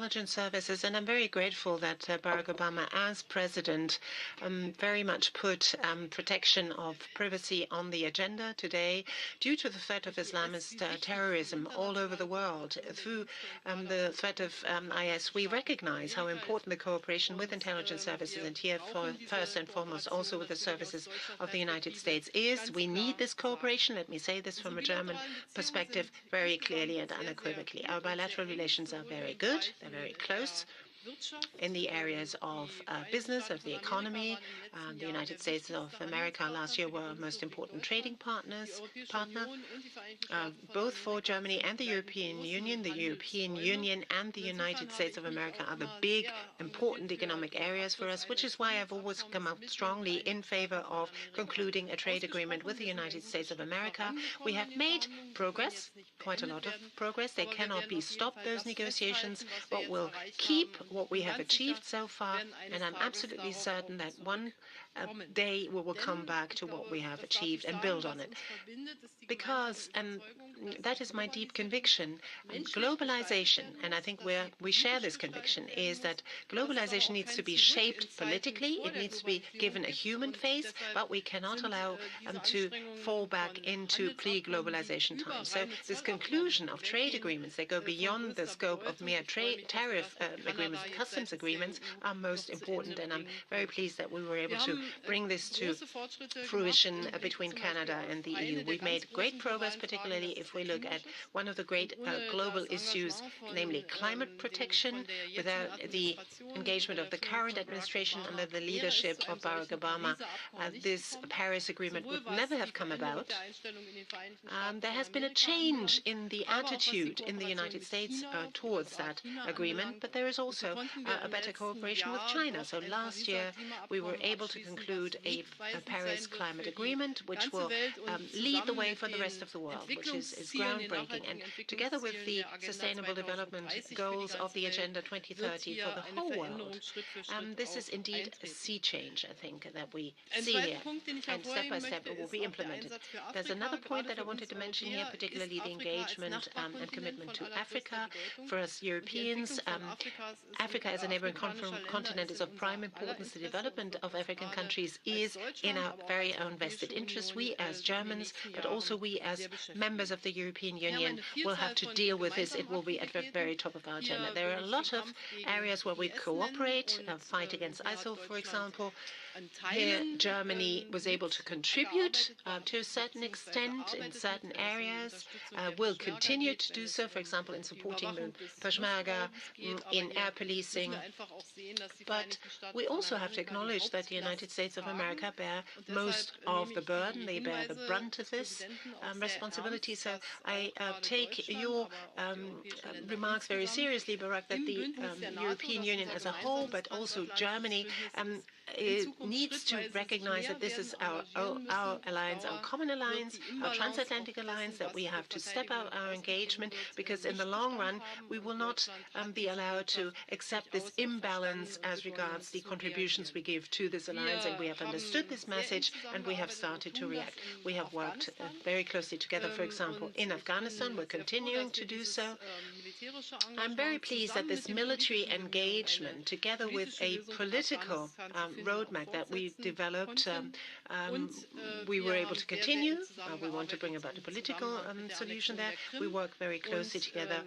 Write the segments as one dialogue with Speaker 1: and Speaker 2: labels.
Speaker 1: intelligence services, and I'm very grateful that Barack Obama, as president, very much put protection of privacy on the agenda today due to the threat of Islamist terrorism all over the world. Through the threat of IS, we recognize how important the cooperation with intelligence services, and here first and foremost also with the services of the United States is. We need this cooperation. Let me say this from a German perspective very clearly and unequivocally. Our bilateral relations are very good. They're very close in the areas of business, of the economy. The United States of America last year were our most important trading partner, both for Germany and the European Union. The European Union and the United States of America are the big, important economic areas for us, which is why I've always come out strongly in favor of concluding a trade agreement with the United States of America. We have made progress, quite a lot of progress. They cannot be stopped, those negotiations, but we'll keep what we have achieved so far, and I'm absolutely certain that one day we will come back to what we have achieved and build on it. Because, and that is my deep conviction, globalization, and I think we share this conviction, is that globalization needs to be shaped politically. It needs to be given a human face, but we cannot allow to fall back into pre-globalization times. So this conclusion of trade agreements that go beyond the scope of mere tariff agreements, customs agreements, are most important, and I'm very pleased that we were able to bring this to fruition between Canada and the EU. We've made great progress, particularly if we look at one of the great global issues, namely climate protection. Without the engagement of the current administration under the leadership of Barack Obama, this Paris Agreement would never have come about. There has been a change in the attitude in the United States towards that agreement, but there is also a better cooperation with China. So last year we were able to conclude a Paris climate agreement, which will lead the way for the rest of the world, which is groundbreaking. And together with the Sustainable Development Goals of the Agenda 2030 for the whole world, this is indeed a sea change, I think, that we see here. And step by step it will be implemented. There's another point that I wanted to mention here, particularly the engagement and commitment to Africa. For us Europeans, Africa as a neighboring continent is of prime importance. The development of African countries is in our very own vested interest. We as Germans, but also we as members of the European Union, will have to deal with this. It will be at the very top of our agenda. There are a lot of areas where we cooperate, fight against ISIL, for example. Here, Germany was able to contribute to a certain extent in certain areas, will continue to do so, for example, in supporting the Peshmerga, in air policing. But we also have to acknowledge that the United States of America bear most of the burden. They bear the brunt of this responsibility. So I take your remarks very seriously, Barack, that the European Union as a whole, but also Germany, needs to recognize that this is our alliance, our common alliance, our transatlantic alliance, that we have to step up our engagement, because in the long run we will not be allowed to accept this imbalance as regards the contributions we give to this alliance. And we have understood this message and we have started to react. We have worked very closely together, for example, in Afghanistan. We're continuing to do so. I'm very pleased that this military engagement, together with a political roadmap that we developed, we were able to continue. We want to bring about a political solution there. We work very closely together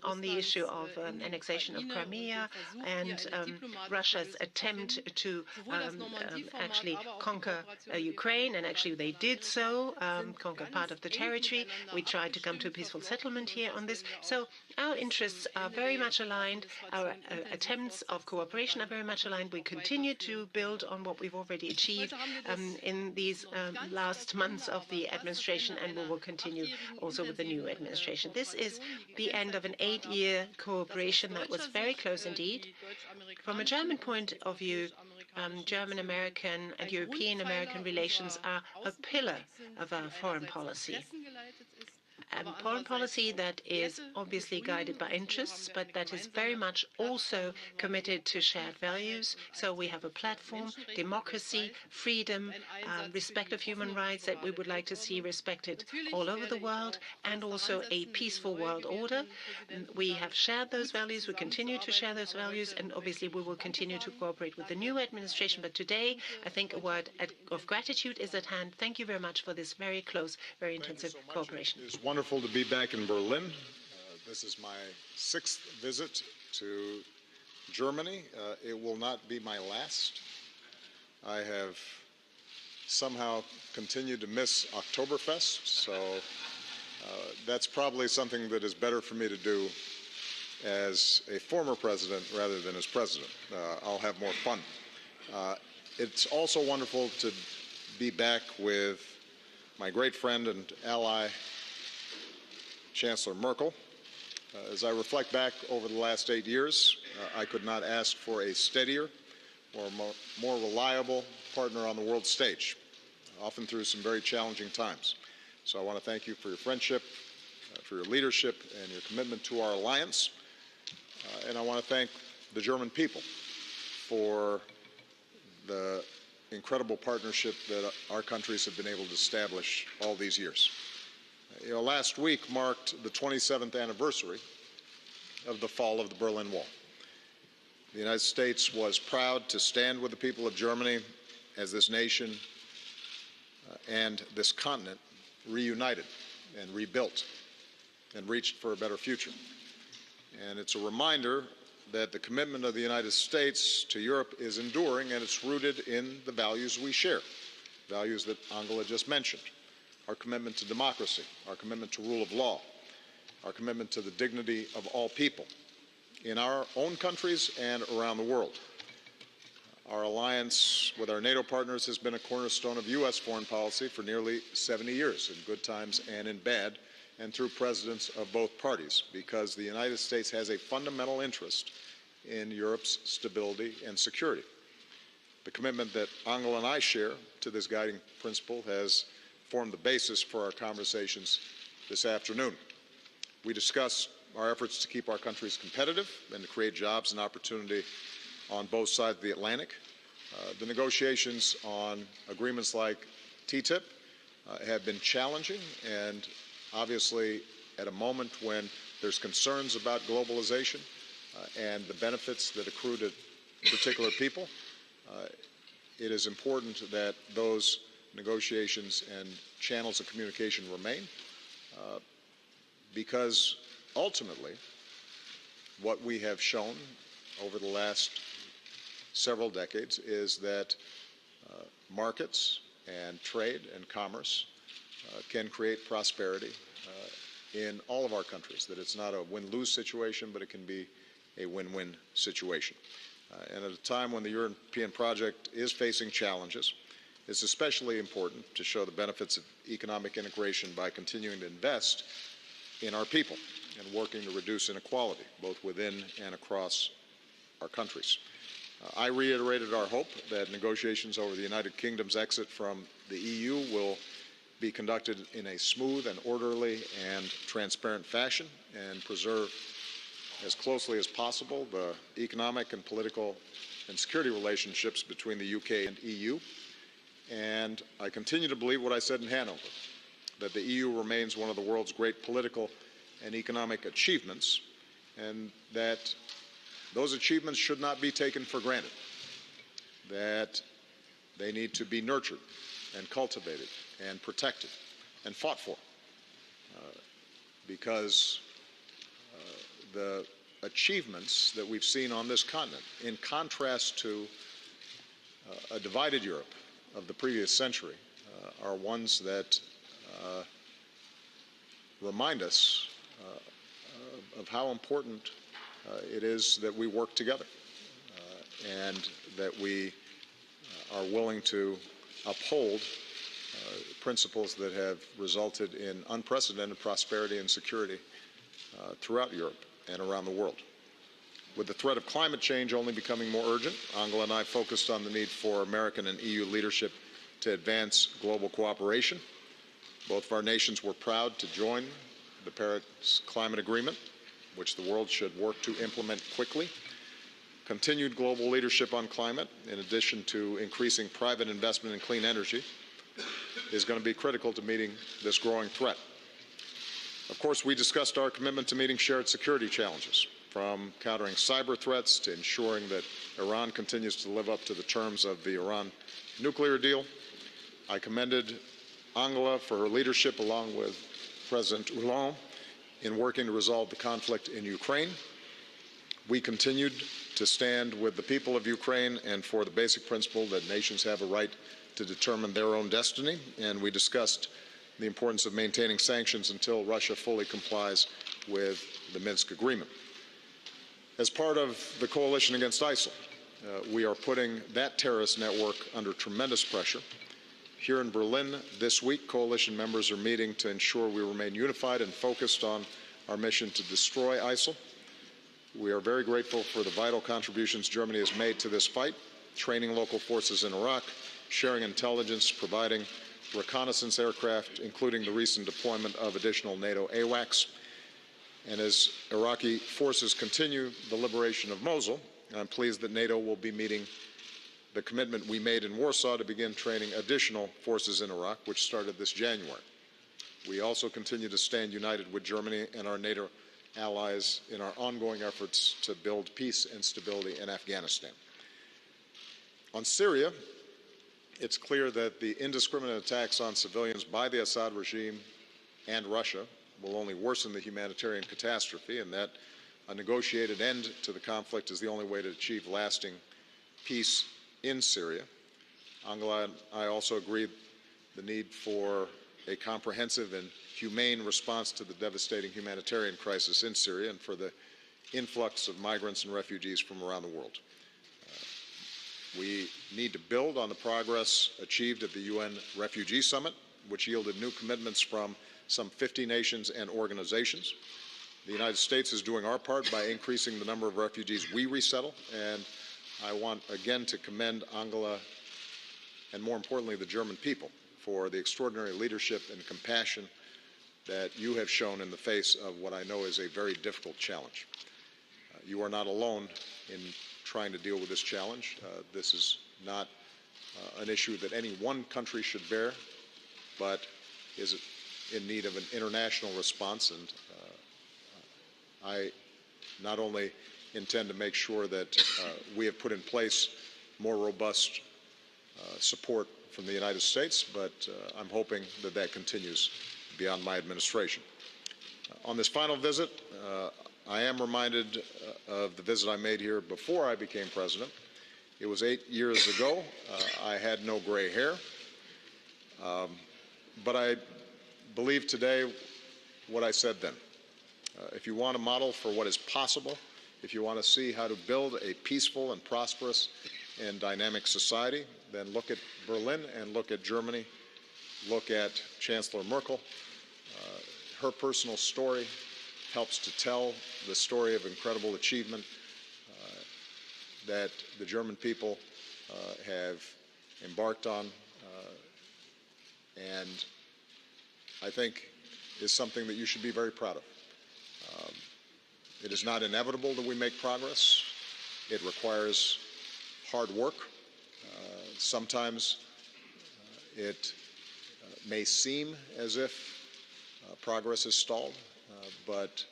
Speaker 1: on the issue of annexation of Crimea and Russia's attempt to actually conquer Ukraine, and actually they did so, conquer part of the territory. We tried to come to a peaceful settlement here on this. So our interests are very much aligned. Our attempts of cooperation are very much aligned. We continue to build on what we've already achieved in these last months of the administration, and we will continue also with the new administration. This is the end of an 8-year cooperation that was very close indeed. From a German point of view, German-American and European-American relations are a pillar of our foreign policy. foreign policy that is obviously guided by interests, but that is very much also committed to shared values. So we have a platform, democracy, freedom, respect of human rights that we would like to see respected all over the world, and also a peaceful world order. We have shared those values, we continue to share those values, and obviously we will continue to cooperate with the new administration. But today, I think a word of gratitude is at hand. Thank you very much for this very close, very intensive cooperation.
Speaker 2: It's wonderful to be back in Berlin. This is my 6th visit to Germany. It will not be my last. I have somehow continued to miss Oktoberfest, so that's probably something that is better for me to do as a former president rather than as president. I'll have more fun. It's also wonderful to be back with my great friend and ally, Chancellor Merkel. As I reflect back over the last 8 years, I could not ask for a steadier or more reliable partner on the world stage, often through some very challenging times. So I want to thank you for your friendship, for your leadership, and your commitment to our alliance. And I want to thank the German people for the incredible partnership that our countries have been able to establish all these years. Last week marked the 27th anniversary of the fall of the Berlin Wall. The United States was proud to stand with the people of Germany as this nation and this continent reunited and rebuilt and reached for a better future. And it's a reminder that the commitment of the United States to Europe is enduring, and it's rooted in the values we share, values that Angela just mentioned: our commitment to democracy, our commitment to rule of law, our commitment to the dignity of all people in our own countries and around the world. Our alliance with our NATO partners has been a cornerstone of U.S. foreign policy for nearly 70 years, in good times and in bad, and through presidents of both parties, because the United States has a fundamental interest in Europe's stability and security. The commitment that Angela and I share to this guiding principle has formed the basis for our conversations this afternoon. We discussed our efforts to keep our countries competitive and to create jobs and opportunity on both sides of the Atlantic. The negotiations on agreements like TTIP have been challenging, and obviously at a moment when there's concerns about globalization and the benefits that accrue to particular people, it is important that those negotiations and channels of communication remain, because ultimately what we have shown over the last several decades is that markets and trade and commerce can create prosperity in all of our countries, that it's not a win-lose situation, but it can be a win-win situation. And at a time when the European project is facing challenges, it's especially important to show the benefits of economic integration by continuing to invest in our people and working to reduce inequality, both within and across our countries. I reiterated our hope that negotiations over the United Kingdom's exit from the EU will be conducted in a smooth and orderly and transparent fashion and preserve as closely as possible the economic and political and security relationships between the UK and EU. And I continue to believe what I said in Hanover, that the EU remains one of the world's great political and economic achievements, and that those achievements should not be taken for granted, that they need to be nurtured and cultivated and protected and fought for, because the achievements that we've seen on this continent, in contrast to a divided Europe of the previous century, are ones that remind us of how important it is that we work together and that we are willing to uphold principles that have resulted in unprecedented prosperity and security throughout Europe and around the world. With the threat of climate change only becoming more urgent, Angela and I focused on the need for American and EU leadership to advance global cooperation. Both of our nations were proud to join the Paris Climate Agreement, which the world should work to implement quickly. Continued global leadership on climate, in addition to increasing private investment in clean energy, is going to be critical to meeting this growing threat. Of course, we discussed our commitment to meeting shared security challenges, from countering cyber threats to ensuring that Iran continues to live up to the terms of the Iran nuclear deal. I commended Angela for her leadership, along with President Hollande, in working to resolve the conflict in Ukraine. We continued to stand with the people of Ukraine and for the basic principle that nations have a right to determine their own destiny, and we discussed the importance of maintaining sanctions until Russia fully complies with the Minsk agreement. As part of the coalition against ISIL, we are putting that terrorist network under tremendous pressure. Here in Berlin this week, coalition members are meeting to ensure we remain unified and focused on our mission to destroy ISIL. We are very grateful for the vital contributions Germany has made to this fight, training local forces in Iraq, sharing intelligence, providing reconnaissance aircraft, including the recent deployment of additional NATO AWACS. And as Iraqi forces continue the liberation of Mosul, I'm pleased that NATO will be meeting the commitment we made in Warsaw to begin training additional forces in Iraq, which started this January. We also continue to stand united with Germany and our NATO allies in our ongoing efforts to build peace and stability in Afghanistan. On Syria, it's clear that the indiscriminate attacks on civilians by the Assad regime and Russia will only worsen the humanitarian catastrophe, and that a negotiated end to the conflict is the only way to achieve lasting peace in Syria. Angela and I also agree the need for a comprehensive and humane response to the devastating humanitarian crisis in Syria and for the influx of migrants and refugees from around the world. We need to build on the progress achieved at the UN Refugee Summit, which yielded new commitments from some 50 nations and organizations. The United States is doing our part by increasing the number of refugees we resettle, and I want again to commend Angela and, more importantly, the German people for the extraordinary leadership and compassion that you have shown in the face of what I know is a very difficult challenge. You are not alone in trying to deal with this challenge. This is not an issue that any one country should bear, but is in need of an international response. And I not only intend to make sure that we have put in place more robust support from the United States, but I'm hoping that that continues beyond my administration. On this final visit, I am reminded of the visit I made here before I became president. It was 8 years ago. I had no gray hair. But I believe today what I said then. If you want a model for what is possible, if you want to see how to build a peaceful and prosperous and dynamic society, then look at Berlin and look at Germany. Look at Chancellor Merkel. Her personal story helps to tell the story of incredible achievement that the German people have embarked on, and I think is something that you should be very proud of. It is not inevitable that we make progress. It requires hard work. Sometimes it may seem as if progress is stalled, but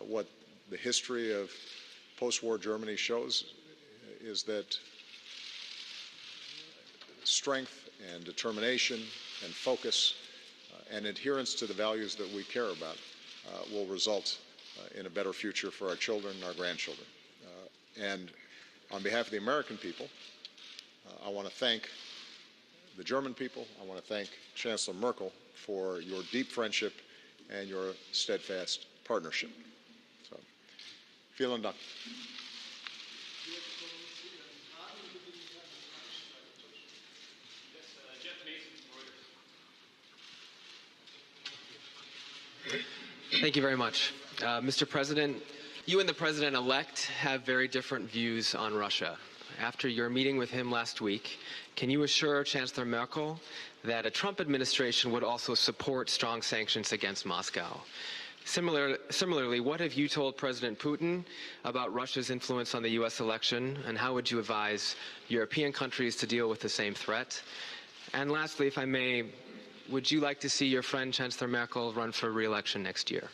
Speaker 2: what the history of post-war Germany shows is that strength and determination and focus and adherence to the values that we care about will result in a better future for our children and our grandchildren. And on behalf of the American people, I want to thank the German people. I want to thank Chancellor Merkel for your deep friendship and your steadfast partnership. So, vielen Dank.
Speaker 3: Thank you very much. Mr. President, you and the President-elect have very different views on Russia. After your meeting with him last week, can you assure Chancellor Merkel that a Trump administration would also support strong sanctions against Moscow? Similarly, what have you told President Putin about Russia's influence on the U.S. election, and how would you advise European countries to deal with the same threat? And lastly, if I may, would you like to see your friend Chancellor Merkel run for re-election next year?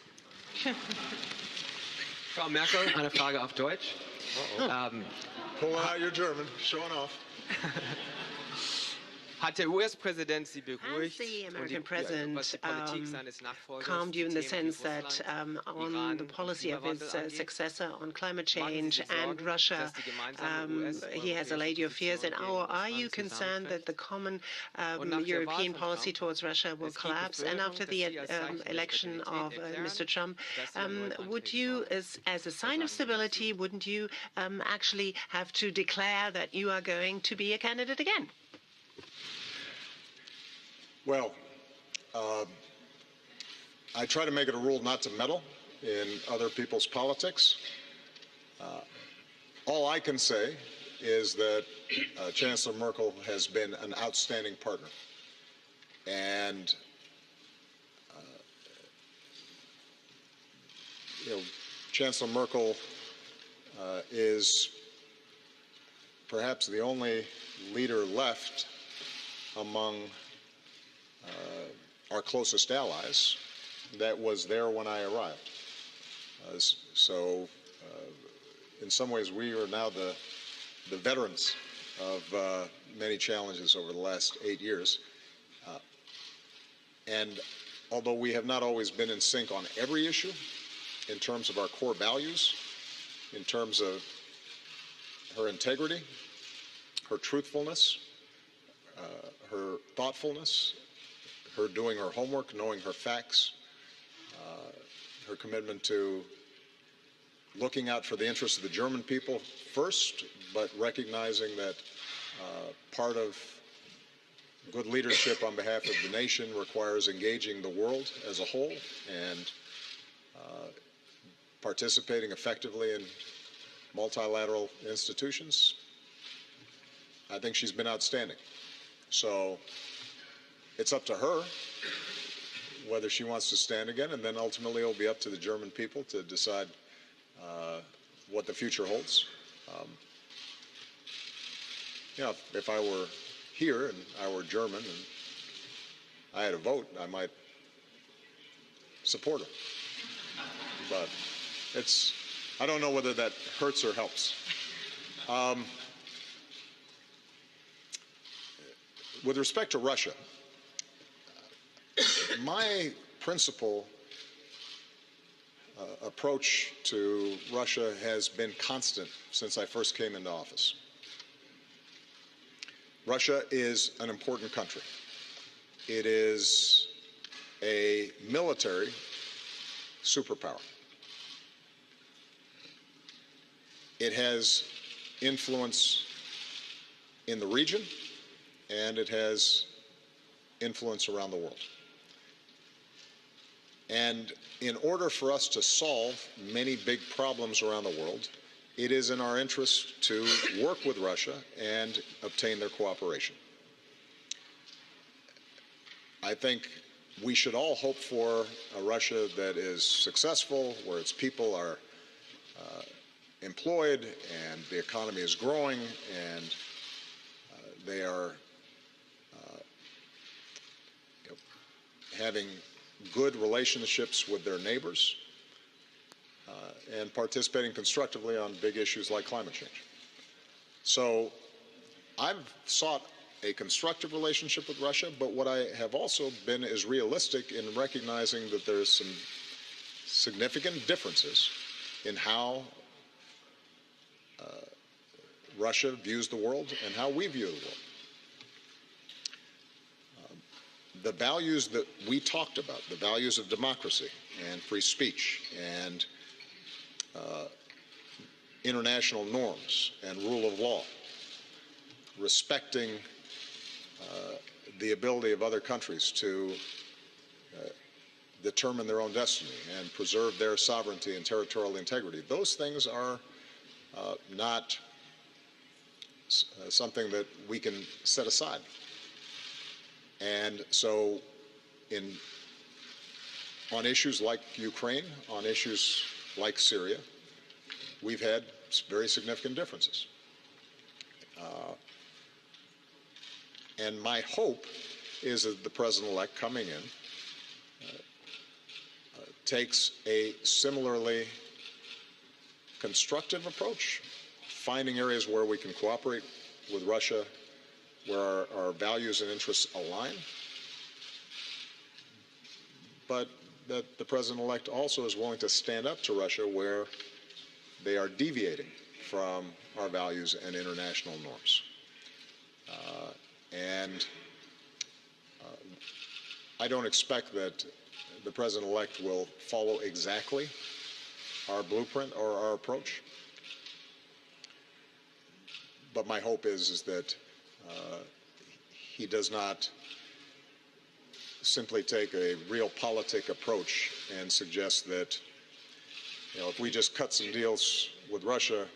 Speaker 3: Frau Merkel, eine Frage auf Deutsch.
Speaker 2: Pulling out your German, showing off.
Speaker 3: Hat der US-Präsident Sie
Speaker 1: Has
Speaker 3: beruhigt
Speaker 1: the
Speaker 3: und
Speaker 1: American president
Speaker 3: was die Politik seines Nachfolgers
Speaker 1: calmed you in the
Speaker 3: zu Themen
Speaker 1: sense
Speaker 3: wie
Speaker 1: that
Speaker 3: Russland,
Speaker 1: on
Speaker 3: Iran
Speaker 1: the
Speaker 3: und
Speaker 1: policy of his
Speaker 3: Klimawandel angeht?
Speaker 1: successor on climate
Speaker 3: Machen Sie
Speaker 1: change
Speaker 3: sich
Speaker 1: and
Speaker 3: Sorgen,
Speaker 1: Russia,
Speaker 3: dass die gemeinsame
Speaker 1: he has allayed your fears? And
Speaker 3: US-europäische Position
Speaker 1: are you
Speaker 3: gegen
Speaker 1: concerned that
Speaker 3: Russland
Speaker 1: the common
Speaker 3: Und nach der Wahl
Speaker 1: European
Speaker 3: von
Speaker 1: policy
Speaker 3: Trump,
Speaker 1: towards Russia will
Speaker 3: es gibt
Speaker 1: collapse? And after
Speaker 3: Befürchtung,
Speaker 1: the
Speaker 3: dass Sie als Zeichen der
Speaker 1: election of
Speaker 3: Stabilität erklären,
Speaker 1: Mr. Trump,
Speaker 3: dass Sie erneut
Speaker 1: would
Speaker 3: antreten
Speaker 1: you,
Speaker 3: wollen?
Speaker 1: as a sign of
Speaker 3: Was sagen Sie dazu?
Speaker 1: stability, wouldn't you actually have to declare that you are going to be a candidate again?
Speaker 2: Well, I try to make it a rule not to meddle in other people's politics. All I can say is that Chancellor Merkel has been an outstanding partner. And, Chancellor Merkel is perhaps the only leader left among our closest allies that was there when I arrived. In some ways, we are now the veterans of many challenges over the last 8 years. And although we have not always been in sync on every issue, in terms of our core values, in terms of her integrity, her truthfulness, her thoughtfulness, her doing her homework, knowing her facts, her commitment to looking out for the interests of the German people first, but recognizing that part of good leadership on behalf of the nation requires engaging the world as a whole and participating effectively in multilateral institutions. I think she's been outstanding. So it's up to her whether she wants to stand again, and then ultimately it'll be up to the German people to decide what the future holds. If I were here and I were German and I had a vote, I might support her. But I don't know whether that hurts or helps. With respect to Russia, my principal approach to Russia has been constant since I first came into office. Russia is an important country. It is a military superpower. It has influence in the region, and it has influence around the world. And in order for us to solve many big problems around the world, it is in our interest to work with Russia and obtain their cooperation. I think we should all hope for a Russia that is successful, where its people are employed and the economy is growing and they are having good relationships with their neighbors and participating constructively on big issues like climate change. So I've sought a constructive relationship with Russia, but what I have also been is realistic in recognizing that there's some significant differences in how Russia views the world and how we view the world. The values that we talked about, the values of democracy and free speech and international norms and rule of law, respecting the ability of other countries to determine their own destiny and preserve their sovereignty and territorial integrity. Those things are not something that we can set aside. And so in On issues like Ukraine, on issues like Syria, we've had very significant differences. And my hope is that the president-elect coming in takes a similarly constructive approach, finding areas where we can cooperate with Russia, where our values and interests align, but that the president-elect also is willing to stand up to Russia where they are deviating from our values and international norms. I don't expect that the president-elect will follow exactly our blueprint or our approach, but my hope is that he does not simply take a realpolitik approach and suggest that, if we just cut some deals with Russia,